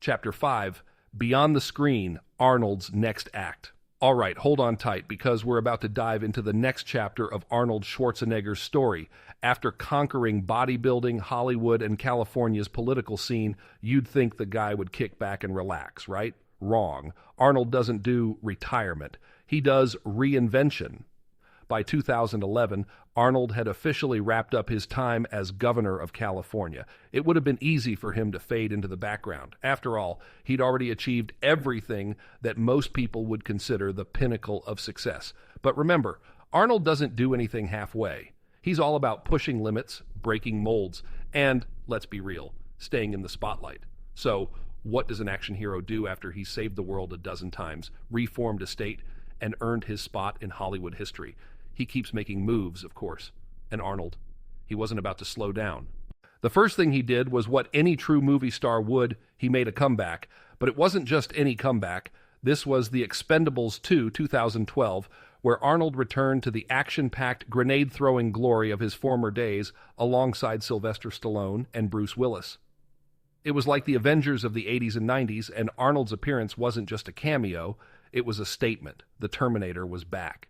Chapter 5, Beyond the Screen, Arnold's Next Act. All right, hold on tight because we're about to dive into the next chapter of Arnold Schwarzenegger's story. After conquering bodybuilding, Hollywood, and California's political scene, you'd think the guy would kick back and relax, right? Wrong. Arnold doesn't do retirement. He does reinvention. By 2011, Arnold had officially wrapped up his time as governor of California. It would have been easy for him to fade into the background. After all, he'd already achieved everything that most people would consider the pinnacle of success. But remember, Arnold doesn't do anything halfway. He's all about pushing limits, breaking molds, and, let's be real, staying in the spotlight. So, what does an action hero do after he's saved the world a dozen times, reformed a state, and earned his spot in Hollywood history? He keeps making moves, of course. And Arnold, he wasn't about to slow down. The first thing he did was what any true movie star would. He made a comeback. But it wasn't just any comeback. This was the Expendables 2, 2012, where Arnold returned to the action-packed, grenade-throwing glory of his former days alongside Sylvester Stallone and Bruce Willis. It was like the Avengers of the 80s and 90s, and Arnold's appearance wasn't just a cameo, it was a statement. The Terminator was back.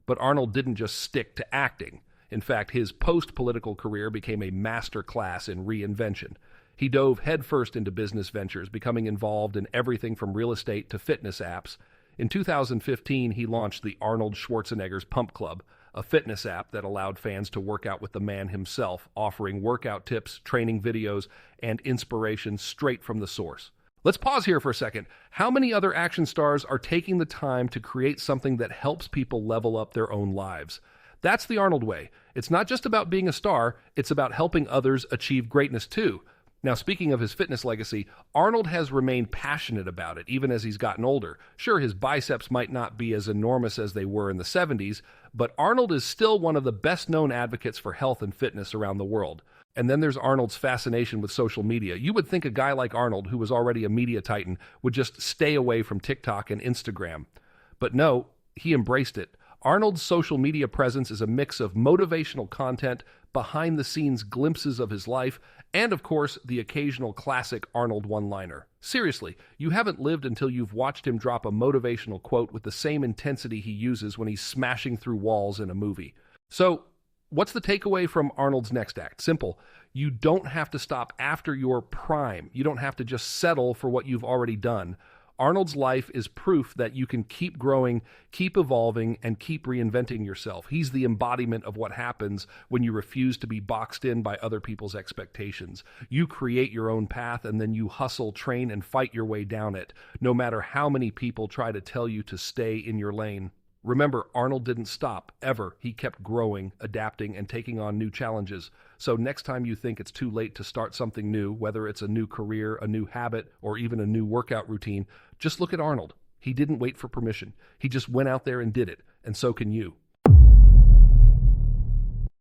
But Arnold didn't just stick to acting. In fact, his post-political career became a master class in reinvention. He dove headfirst into business ventures, becoming involved in everything from real estate to fitness apps. In 2015, he launched the Arnold Schwarzenegger's Pump Club, a fitness app that allowed fans to work out with the man himself, offering workout tips, training videos, and inspiration straight from the source. Let's pause here for a second. How many other action stars are taking the time to create something that helps people level up their own lives? That's the Arnold way. It's not just about being a star, it's about helping others achieve greatness too. Now, speaking of his fitness legacy, Arnold has remained passionate about it, even as he's gotten older. Sure, his biceps might not be as enormous as they were in the 70s, but Arnold is still one of the best-known advocates for health and fitness around the world. And then there's Arnold's fascination with social media. You would think a guy like Arnold, who was already a media titan, would just stay away from TikTok and Instagram. But no, he embraced it. Arnold's social media presence is a mix of motivational content, behind-the-scenes glimpses of his life, and, of course, the occasional classic Arnold one-liner. Seriously, you haven't lived until you've watched him drop a motivational quote with the same intensity he uses when he's smashing through walls in a movie. So, what's the takeaway from Arnold's next act? Simple. You don't have to stop after your prime. You don't have to just settle for what you've already done. Arnold's life is proof that you can keep growing, keep evolving, and keep reinventing yourself. He's the embodiment of what happens when you refuse to be boxed in by other people's expectations. You create your own path, and then you hustle, train, and fight your way down it, no matter how many people try to tell you to stay in your lane. Remember, Arnold didn't stop, ever. He kept growing, adapting, and taking on new challenges. So next time you think it's too late to start something new, whether it's a new career, a new habit, or even a new workout routine, just look at Arnold. He didn't wait for permission. He just went out there and did it, and so can you.